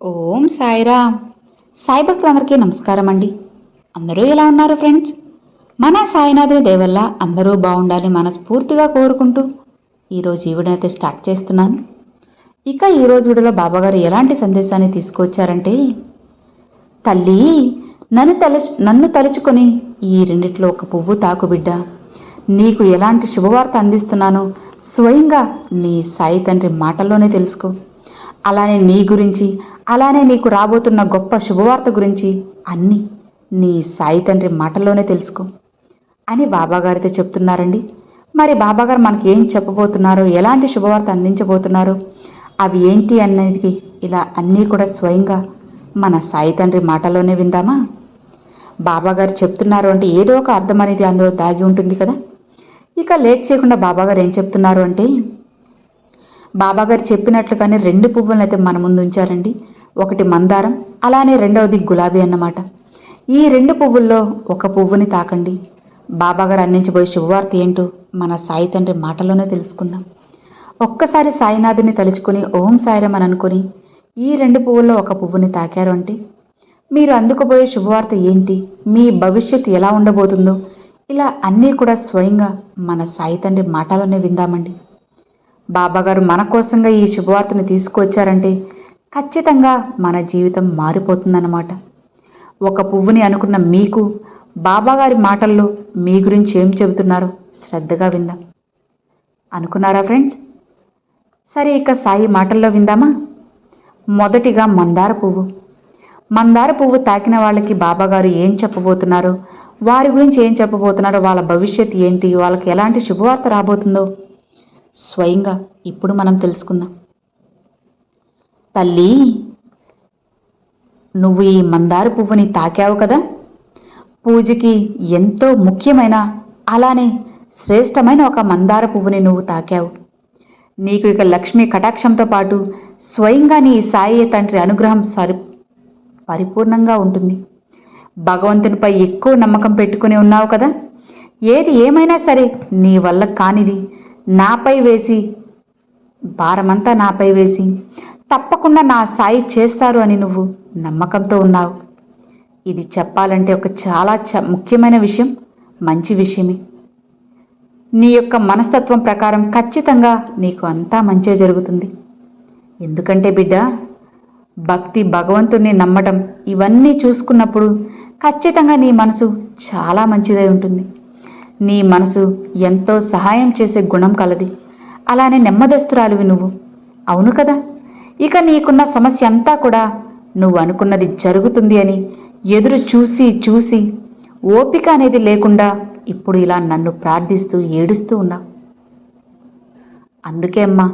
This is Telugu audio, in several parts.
ఓం సాయిరామ్. సాయి భక్తులందరికీ నమస్కారం అండి. అందరూ ఎలా ఉన్నారు ఫ్రెండ్స్? మన సాయినాథుని దయ వల్ల అందరూ బాగుండాలని మనస్ఫూర్తిగా కోరుకుంటూ ఈరోజు ఈ వీడియోనైతే స్టార్ట్ చేస్తున్నాను. ఇక ఈరోజు వీడియోలో బాబాగారు ఎలాంటి సందేశాన్ని తీసుకొచ్చారంటే, తల్లి నన్ను తలుచుకొని ఈ రెండిట్లో ఒక పువ్వు తాకు బిడ్డ. నీకు ఎలాంటి శుభవార్త అందిస్తున్నానో స్వయంగా నీ సాయి తండ్రి మాటల్లోనే తెలుసుకో. అలానే నీ గురించి, అలానే నీకు రాబోతున్న గొప్ప శుభవార్త గురించి అన్నీ నీ సాయి తండ్రి మాటల్లోనే తెలుసుకో అని బాబాగారితో చెప్తున్నారండి. మరి బాబాగారు మనకి ఏం చెప్పబోతున్నారో, ఎలాంటి శుభవార్త అందించబోతున్నారో, అవి ఏంటి అనేది ఇలా అన్నీ కూడా స్వయంగా మన సాయి తండ్రి మాటల్లోనే విందామా? బాబాగారు చెప్తున్నారు అంటే ఏదో ఒక అర్థం అనేది అందులో దాగి ఉంటుంది కదా. ఇక లేట్ చేయకుండా బాబాగారు ఏం చెప్తున్నారు అంటే, బాబాగారు చెప్పినట్లుగానే రెండు పువ్వులను అయితే మన ముందు ఉంచారండి. ఒకటి మందారం, అలానే రెండవది గులాబీ అన్నమాట. ఈ రెండు పువ్వుల్లో ఒక పువ్వుని తాకండి. బాబాగారు అందించబోయే శుభవార్త ఏంటో మన సాయి తండ్రి మాటలోనే తెలుసుకుందాం. ఒక్కసారి సాయినాథుని తలుచుకొని ఓం సాయిరామ్ అని అనుకొని ఈ రెండు పువ్వుల్లో ఒక పువ్వుని తాకారు అంటే మీరు అందుకోబోయే శుభవార్త ఏంటి, మీ భవిష్యత్తు ఎలా ఉండబోతుందో, ఇలా అన్నీ కూడా స్వయంగా మన సాయి తండ్రి మాటలోనే విందామండి. బాబాగారు మన కోసంగా ఈ శుభవార్తను తీసుకువచ్చారంటే ఖచ్చితంగా మన జీవితం మారిపోతుందన్నమాట. ఒక పువ్వుని అనుకున్న మీకు బాబాగారి మాటల్లో మీ గురించి ఏం చెబుతున్నారో శ్రద్ధగా విందాం. అనుకున్నారా ఫ్రెండ్స్? సరే, ఇక సాయి మాటల్లో విందామా? మొదటిగా మందార పువ్వు. మందార పువ్వు తాకిన వాళ్ళకి బాబాగారు ఏం చెప్పబోతున్నారో, వారి గురించి ఏం చెప్పబోతున్నారో, వాళ్ళ భవిష్యత్తు ఏంటి, వాళ్ళకి ఎలాంటి శుభవార్త రాబోతుందో స్వయంగా ఇప్పుడు మనం తెలుసుకుందాం. తల్లి, నువ్వు ఈ మందార పువ్వుని తాకావు కదా, పూజకి ఎంతో ముఖ్యమైన అలానే శ్రేష్టమైన ఒక మందార పువ్వుని నువ్వు తాకావు. నీకు ఇక లక్ష్మీ కటాక్షంతో పాటు స్వయంగా నీ సాయి తండ్రి అనుగ్రహం పరిపూర్ణంగా ఉంటుంది. భగవంతునిపై ఎక్కువ నమ్మకం పెట్టుకుని ఉన్నావు కదా. ఏది ఏమైనా సరే నీ వల్ల కానిది నాపై వేసి, భారమంతా నాపై వేసి తప్పకుండా నా సాయి చేస్తారు అని నువ్వు నమ్మకంతో ఉన్నావు. ఇది చెప్పాలంటే ఒక చాలా ముఖ్యమైన విషయం, మంచి విషయమే. నీ యొక్క మనస్తత్వం ప్రకారం ఖచ్చితంగా నీకు అంతా మంచే జరుగుతుంది. ఎందుకంటే బిడ్డ, భక్తి, భగవంతుణ్ణి నమ్మటం ఇవన్నీ చూసుకున్నప్పుడు ఖచ్చితంగా నీ మనసు చాలా మంచిదై ఉంటుంది. నీ మనసు ఎంతో సహాయం చేసే గుణం కలది. అలానే నెమ్మదస్తురాలివి నువ్వు. అవును కదా. ఇక నీకున్న సమస్య అంతా కూడా నువ్వు అనుకున్నది జరుగుతుంది అని ఎదురు చూసి చూసి ఓపిక అనేది లేకుండా ఇప్పుడు ఇలా నన్ను ప్రార్థిస్తూ ఏడుస్తూ ఉన్నావు. అందుకే అమ్మా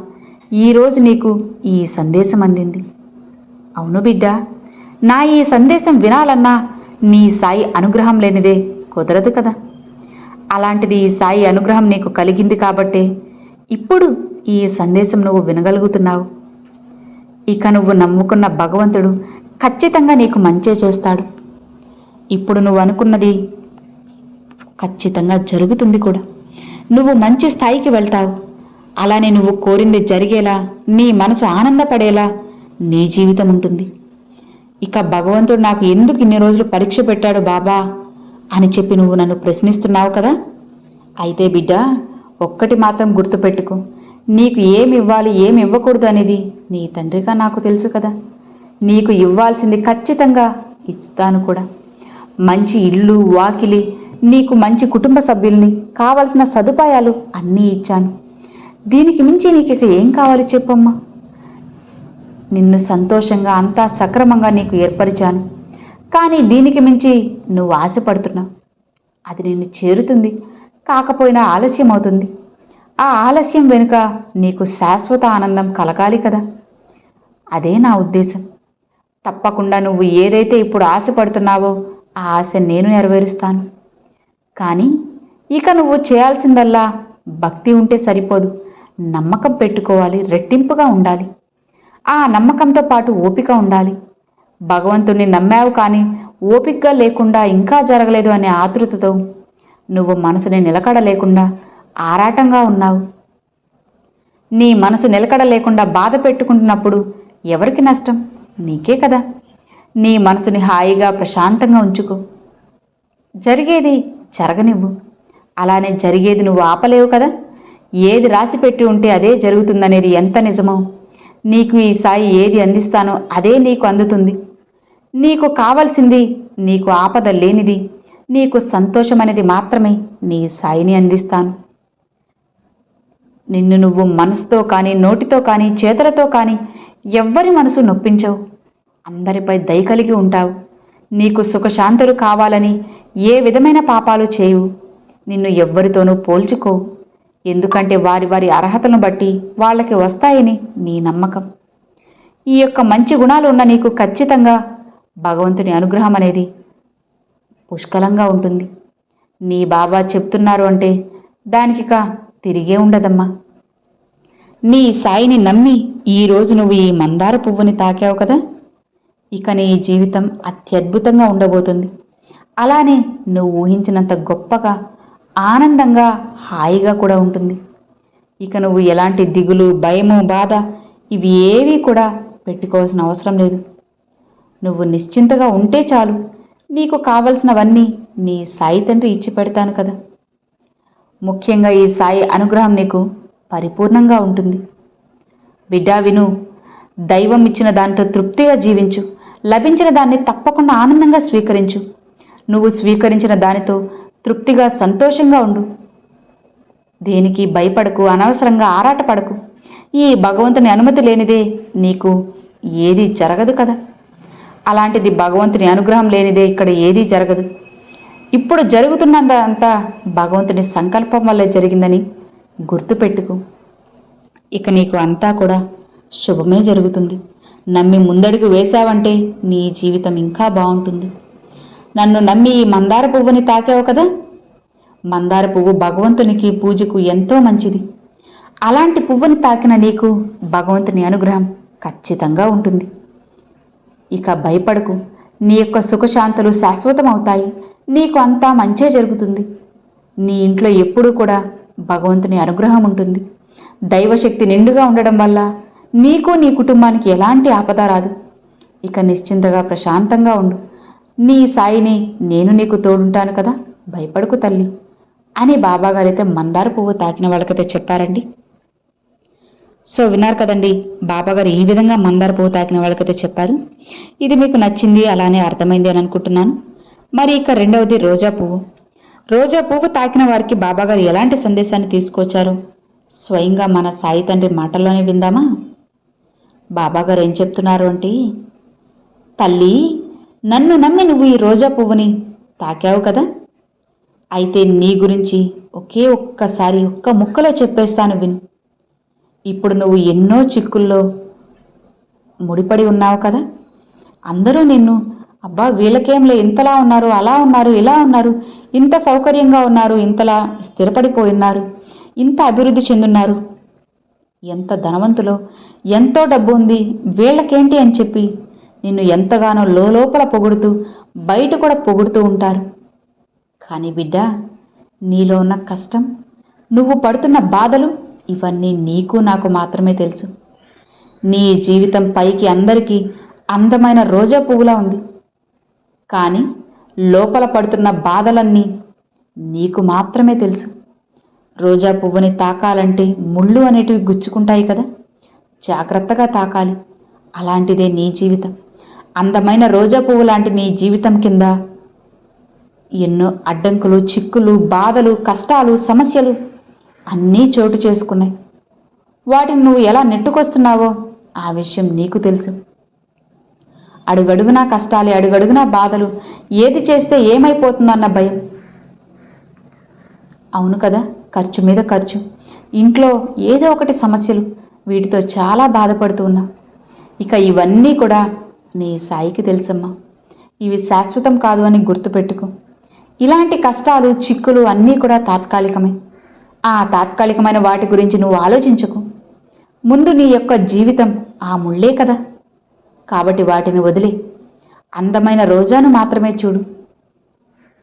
ఈరోజు నీకు ఈ సందేశం అందింది. అవును బిడ్డ, నా ఈ సందేశం వినాలన్నా నీ సాయి అనుగ్రహం లేనిదే కుదరదు కదా. అలాంటిది ఈ సాయి అనుగ్రహం నీకు కలిగింది కాబట్టే ఇప్పుడు ఈ సందేశం నువ్వు వినగలుగుతున్నావు. ఇక నువ్వు నమ్ముకున్న భగవంతుడు ఖచ్చితంగా నీకు మంచే చేస్తాడు. ఇప్పుడు నువ్వు అనుకున్నది ఖచ్చితంగా జరుగుతుంది కూడా. నువ్వు మంచి స్థాయికి వెళ్తావు. అలానే నువ్వు కోరింది జరిగేలా, నీ మనసు ఆనందపడేలా నీ జీవితం ఉంటుంది. ఇక భగవంతుడు నాకు ఎందుకు ఇన్ని రోజులు పరీక్ష పెట్టాడు బాబా అని చెప్పి నువ్వు నన్ను ప్రశ్నిస్తున్నావు కదా. అయితే బిడ్డ, ఒక్కటి మాత్రం గుర్తుపెట్టుకో, నీకు ఏమి ఇవ్వాలి ఏమి ఇవ్వకూడదు అనేది నీ తండ్రిగా నాకు తెలుసు కదా. నీకు ఇవ్వాల్సింది ఖచ్చితంగా ఇస్తాను కూడా. మంచి ఇల్లు, వాకిలి, నీకు మంచి కుటుంబ సభ్యుల్ని, కావలసిన సదుపాయాలు అన్నీ ఇచ్చాను. దీనికి మించి నీకు ఇక ఏం కావాలి చెప్పమ్మా. నిన్ను సంతోషంగా అంతా సక్రమంగా నీకు ఏర్పరిచాను. కానీ దీనికి మించి నువ్వు ఆశపడుతున్నావు. అది నిన్ను చేరుతుంది, కాకపోయినా ఆలస్యం అవుతుంది. ఆ ఆలస్యం వెనుక నీకు శాశ్వత ఆనందం కలగాలి కదా. అదే నా ఉద్దేశం. తప్పకుండా నువ్వు ఏదైతే ఇప్పుడు ఆశపడుతున్నావో ఆ ఆశ నేను నెరవేరుస్తాను. కానీ ఇక నువ్వు చేయాల్సిందల్లా భక్తి ఉంటే సరిపోదు, నమ్మకం పెట్టుకోవాలి, రెట్టింపుగా ఉండాలి. ఆ నమ్మకంతో పాటు ఓపిక ఉండాలి. భగవంతుణ్ణి నమ్మావు కానీ ఓపికగా లేకుండా, ఇంకా జరగలేదు అనే ఆతృతతో నువ్వు మనసుని నిలకడ లేకుండా ఆరాటంగా ఉన్నావు. నీ మనసు నిలకడ లేకుండా బాధ పెట్టుకుంటున్నప్పుడు ఎవరికి నష్టం? నీకే కదా. నీ మనసుని హాయిగా ప్రశాంతంగా ఉంచుకో. జరిగేది జరగనివ్వు. అలానే జరిగేది నువ్వు ఆపలేవు కదా. ఏది రాసిపెట్టి ఉంటే అదే జరుగుతుందనేది ఎంత నిజమో, నీకు ఈ సాయి ఏది అందిస్తానో అదే నీకు అందుతుంది. నీకు కావలసింది, నీకు ఆపద లేనిది, నీకు సంతోషమనేది మాత్రమే నీ సాయిని అందిస్తాను. నిన్ను నువ్వు మనసుతో కానీ, నోటితో కానీ, చేతులతో కానీ ఎవ్వరి మనసు నొప్పించవు. అందరిపై దయ కలిగి ఉంటావు. నీకు సుఖశాంతులు కావాలని ఏ విధమైన పాపాలు చేయవు. నిన్ను ఎవ్వరితోనూ పోల్చుకోవు. ఎందుకంటే వారి వారి అర్హతలను బట్టి వాళ్ళకి వస్తాయని నీ నమ్మకం. ఈ యొక్క మంచి గుణాలు ఉన్న నీకు ఖచ్చితంగా భగవంతుని అనుగ్రహం అనేది పుష్కలంగా ఉంటుంది. నీ బాబా చెప్తున్నారు అంటే దానికిక తిరిగే ఉండదమ్మా. నీ సాయిని నమ్మి ఈరోజు నువ్వు ఈ మందార పువ్వుని తాకావు కదా, ఇక నీ జీవితం అత్యద్భుతంగా ఉండబోతుంది. అలానే నువ్వు ఊహించినంత గొప్పగా, ఆనందంగా, హాయిగా కూడా ఉంటుంది. ఇక నువ్వు ఎలాంటి దిగులు, భయము, బాధ ఇవి ఏవీ కూడా పెట్టుకోవాల్సిన అవసరం లేదు. నువ్వు నిశ్చింతగా ఉంటే చాలు. నీకు కావలసినవన్నీ నీ సాయి తండ్రి ఇచ్చి పెడతాను కదా. ముఖ్యంగా ఈ సాయి అనుగ్రహం నీకు పరిపూర్ణంగా ఉంటుంది. బిడ్డా విను, దైవం ఇచ్చిన దానితో తృప్తిగా జీవించు. లభించిన దాన్ని తప్పకుండా ఆనందంగా స్వీకరించు. నువ్వు స్వీకరించిన దానితో తృప్తిగా, సంతోషంగా ఉండు. దేనికి భయపడకు, అనవసరంగా ఆరాటపడకు. ఈ భగవంతుని అనుమతి లేనిదే నీకు ఏదీ జరగదు కదా. అలాంటిది భగవంతుని అనుగ్రహం లేనిదే ఇక్కడ ఏదీ జరగదు. ఇప్పుడు జరుగుతున్నదంతా భగవంతుని సంకల్పం వల్లే జరిగిందని గుర్తుపెట్టుకో. ఇక నీకు అంతా కూడా శుభమే జరుగుతుంది. నమ్మి ముందడుగు వేశావంటే నీ జీవితం ఇంకా బాగుంటుంది. నన్ను నమ్మి ఈ మందార పువ్వుని తాకావు కదా. మందార పువ్వు భగవంతునికి పూజకు ఎంతో మంచిది. అలాంటి పువ్వుని తాకిన నీకు భగవంతుని అనుగ్రహం ఖచ్చితంగా ఉంటుంది. ఇక భయపడకు. నీ యొక్క సుఖశాంతులు శాశ్వతమవుతాయి. నీకు అంతా మంచే జరుగుతుంది. నీ ఇంట్లో ఎప్పుడూ కూడా భగవంతుని అనుగ్రహం ఉంటుంది. దైవశక్తి నిండుగా ఉండడం వల్ల నీకు, నీ కుటుంబానికి ఎలాంటి ఆపద రాదు. ఇక నిశ్చింతగా, ప్రశాంతంగా ఉండు. నీ సాయిని నేను నీకు తోడుంటాను కదా, భయపడకు తల్లి అని బాబాగారైతే మందార పువ్వు తాకిన వాళ్ళకైతే చెప్పారండి. సో విన్నారు కదండి, బాబాగారు ఈ విధంగా మందార పువ్వు తాకిన వాళ్ళకైతే చెప్పారు. ఇది మీకు నచ్చింది, అలానే అర్థమైంది అని అనుకుంటున్నాను. మరి ఇక రెండవది రోజా పువ్వు. రోజా పువ్వు తాకిన వారికి బాబాగారు ఎలాంటి సందేశాన్ని తీసుకొచ్చారో స్వయంగా మన సాయి తండ్రి మాటల్లోనే విందామా. బాబాగారు ఏం చెప్తున్నారు అంటే, తల్లి, నన్ను నమ్మి నువ్వు ఈ రోజా పువ్వుని తాకావు కదా, అయితే నీ గురించి ఒకే ఒక్కసారి ఒక్క ముక్కలో చెప్పేస్తాను విను. ఇప్పుడు నువ్వు ఎన్నో చిక్కుల్లో ముడిపడి ఉన్నావు కదా. అందరూ నిన్ను, అబ్బా వీళ్ళకేంలే, ఇంతలా ఉన్నారు, అలా ఉన్నారు, ఇలా ఉన్నారు, ఇంత సౌకర్యంగా ఉన్నారు, ఇంతలా స్థిరపడిపోయిన్నారు, ఇంత అభివృద్ధి చెందున్నారు, ఎంత ధనవంతులో, ఎంతో డబ్బు ఉంది, వీళ్ళకేంటి అని చెప్పి నిన్ను ఎంతగానో లోపల పొగుడుతూ బయట కూడా పొగుడుతూ ఉంటారు. కానీ బిడ్డ, నీలో ఉన్న కష్టం, నువ్వు పడుతున్న బాధలు ఇవన్నీ నీకు నాకు మాత్రమే తెలుసు. నీ జీవితం పైకి అందరికీ అందమైన రోజా పువ్వులా ఉంది. కానీ లోపల పడుతున్న బాధలన్నీ నీకు మాత్రమే తెలుసు. రోజా పువ్వుని తాకాలంటే ముళ్ళు అనేటివి గుచ్చుకుంటాయి కదా, జాగ్రత్తగా తాకాలి. అలాంటిదే నీ జీవితం. అందమైన రోజా పువ్వు లాంటి నీ జీవితం కింద ఎన్నో అడ్డంకులు, చిక్కులు, బాధలు, కష్టాలు, సమస్యలు అన్నీ చోటు చేసుకున్నాయి. వాటిని నువ్వు ఎలా నెట్టుకొస్తున్నావో ఆ విషయం నీకు తెలుసు. అడుగడుగునా కష్టాలే, అడుగడుగునా బాధలు, ఏది చేస్తే ఏమైపోతుందన్న భయం. అవును కదా, ఖర్చు మీద ఖర్చు, ఇంట్లో ఏదో ఒకటి సమస్యలు, వీటితో చాలా బాధపడుతూ ఉన్నా. ఇక ఇవన్నీ కూడా నీ సాయికి తెలుసమ్మా. ఇవి శాశ్వతం కాదు అని గుర్తుపెట్టుకో. ఇలాంటి కష్టాలు, చిక్కులు అన్నీ కూడా తాత్కాలికమే. ఆ తాత్కాలికమైన వాటి గురించి నువ్వు ఆలోచించకు. ముందు నీ యొక్క జీవితం ఆ ముళ్ళే కదా, కాబట్టి వాటిని వదిలే. అందమైన రోజాను మాత్రమే చూడు.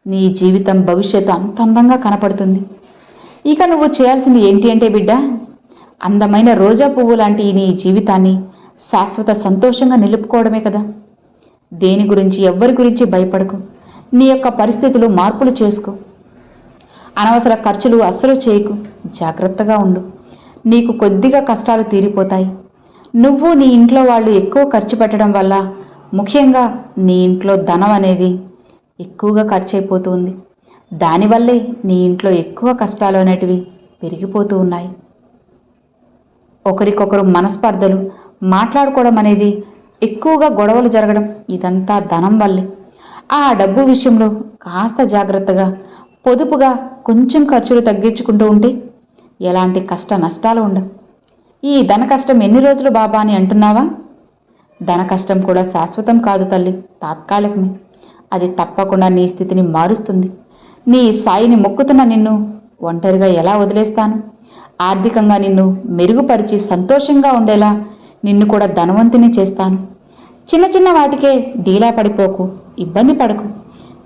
నీ జీవితం, భవిష్యత్తు అంత అందంగా కనపడుతుంది. ఇక నువ్వు చేయాల్సింది ఏంటి అంటే బిడ్డ, అందమైన రోజా పువ్వు లాంటి నీ జీవితాన్ని శాశ్వత సంతోషంగా నిలుపుకోవడమే కదా. దేని గురించి ఎవ్వరి గురించి భయపడకు. నీ యొక్క పరిస్థితులు మార్పులు చేసుకో. అనవసర ఖర్చులు అస్సలు చేయకు. జాగ్రత్తగా ఉండు. నీకు కొద్దిగా కష్టాలు తీరిపోతాయి. నువ్వు నీ ఇంట్లో వాళ్ళు ఎక్కువ ఖర్చు పెట్టడం వల్ల, ముఖ్యంగా నీ ఇంట్లో ధనం అనేది ఎక్కువగా ఖర్చు అయిపోతుంది. దానివల్లే నీ ఇంట్లో ఎక్కువ కష్టాలు అనేటివి పెరిగిపోతూ ఉన్నాయి. ఒకరికొకరు మనస్పర్ధలు, మాట్లాడుకోవడం అనేది, ఎక్కువగా గొడవలు జరగడం, ఇదంతా ధనం వల్లే. ఆ డబ్బు విషయంలో కాస్త జాగ్రత్తగా, పొదుపుగా కొంచెం ఖర్చులు తగ్గించుకుంటూ ఉంటే ఎలాంటి కష్ట నష్టాలు ఉండవు. ఈ ధన కష్టం ఎన్ని రోజులు బాబా అని అంటున్నావా? ధన కష్టం కూడా శాశ్వతం కాదు తల్లి, తాత్కాలికమే. అది తప్పకుండా నీ స్థితిని మారుస్తుంది. నీ సాయిని మొక్కుతున్న నిన్ను ఒంటరిగా ఎలా వదిలేస్తాను? ఆర్థికంగా నిన్ను మెరుగుపరిచి సంతోషంగా ఉండేలా నిన్ను కూడా ధనవంతుని చేస్తాను. చిన్న చిన్న వాటికే డీలా పడిపోకు, ఇబ్బంది పడకు.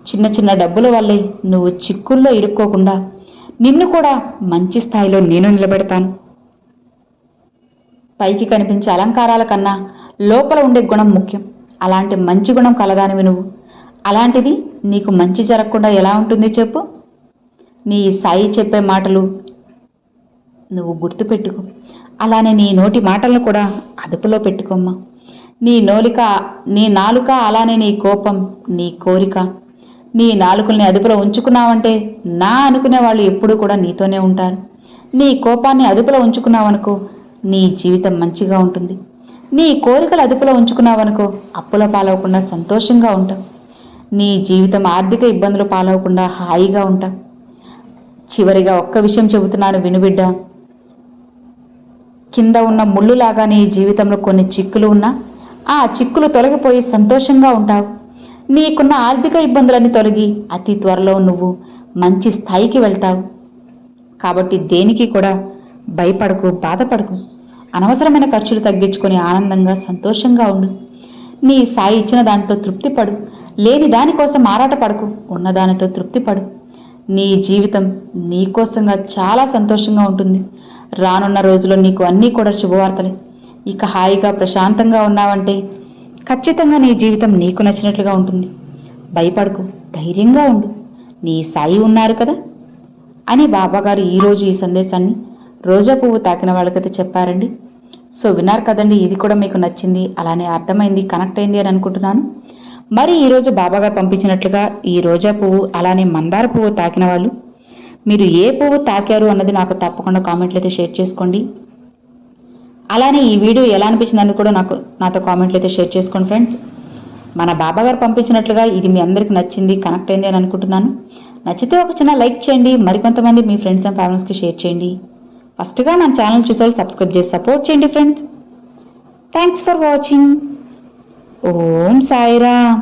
చిన్న చిన్న డబ్బుల వల్లే నువ్వు చిక్కుల్లో ఇరుక్కోకుండా నిన్ను కూడా మంచి స్థాయిలో నేను నిలబెడతాను. పైకి కనిపించే అలంకారాల కన్నా లోపల ఉండే గుణం ముఖ్యం. అలాంటి మంచి గుణం కలదానివి నువ్వు. అలాంటిది నీకు మంచి జరగకుండా ఎలా ఉంటుంది చెప్పు? నీ సాయి చెప్పే మాటలు నువ్వు గుర్తుపెట్టుకో. అలానే నీ నోటి మాటలను కూడా అదుపులో పెట్టుకోమ్మా. నీ నాలుక, అలానే నీ కోపం, నీ కోరిక, నీ నాలుకల్ని అదుపులో ఉంచుకున్నావంటే నా అనుకునే వాళ్ళు ఎప్పుడూ కూడా నీతోనే ఉంటారు. నీ కోపాన్ని అదుపులో ఉంచుకున్నావనుకో నీ జీవితం మంచిగా ఉంటుంది. నీ కోరికలు అదుపులో ఉంచుకున్నావనుకో అప్పుల పాలవకుండా సంతోషంగా ఉంటావు. నీ జీవితం ఆర్థిక ఇబ్బందులు పాలవకుండా హాయిగా ఉంటావు. చివరిగా ఒక్క విషయం చెబుతున్నాను వినుబిడ్డ. కింద ఉన్న ముళ్ళులాగా నీ జీవితంలో కొన్ని చిక్కులు ఉన్నా ఆ చిక్కులు తొలగిపోయి సంతోషంగా ఉంటావు. నీకున్న ఆర్థిక ఇబ్బందులన్నీ తొలగి అతి త్వరలో నువ్వు మంచి స్థాయికి వెళ్తావు. కాబట్టి దేనికి కూడా భయపడకు, బాధపడకు. అనవసరమైన ఖర్చులు తగ్గించుకొని ఆనందంగా సంతోషంగా ఉండు. నీ సాయి ఇచ్చిన దానితో తృప్తిపడు. లేని దానికోసం ఆరాటపడకు, ఉన్నదానితో తృప్తిపడు. నీ జీవితం నీకోసంగా చాలా సంతోషంగా ఉంటుంది. రానున్న రోజుల్లో నీకు అన్నీ కూడా శుభవార్తలే. ఇక హాయిగా ప్రశాంతంగా ఉన్నావంటే ఖచ్చితంగా నీ జీవితం నీకు నచ్చినట్లుగా ఉంటుంది. భయపడకు, ధైర్యంగా ఉండు. నీ సాయి ఉన్నారు కదా అని బాబాగారు ఈరోజు ఈ సందేశాన్ని రోజా పువ్వు తాకిన వాళ్ళకైతే చెప్పారండి. సో విన్నారు కదండి, ఇది కూడా మీకు నచ్చింది, అలానే అర్థమైంది, కనెక్ట్ అయింది అని అనుకుంటున్నాను. మరి ఈరోజు బాబాగారు పంపించినట్లుగా ఈ రోజా పువ్వు అలానే మందార పువ్వు తాకిన వాళ్ళు మీరు ఏ పువ్వు తాకారు అన్నది నాకు తప్పకుండా కామెంట్లు అయితే షేర్ చేసుకోండి. అలానే ఈ వీడియో ఎలా అనిపించిందని కూడా నాతో కామెంట్లు అయితే షేర్ చేసుకోండి ఫ్రెండ్స్. మన బాబాగారు పంపించినట్లుగా ఇది మీ అందరికీ నచ్చింది, కనెక్ట్ అయింది అని అనుకుంటున్నాను. నచ్చితే ఒక చిన్న లైక్ చేయండి, మరికొంతమంది మీ ఫ్రెండ్స్ అండ్ ఫ్యామిలీస్కి షేర్ చేయండి. ఫస్ట్గా మన ఛానల్ చూసేవాళ్ళు సబ్స్క్రైబ్ చేసి సపోర్ట్ చేయండి friends. Thanks for watching. Om Sairam.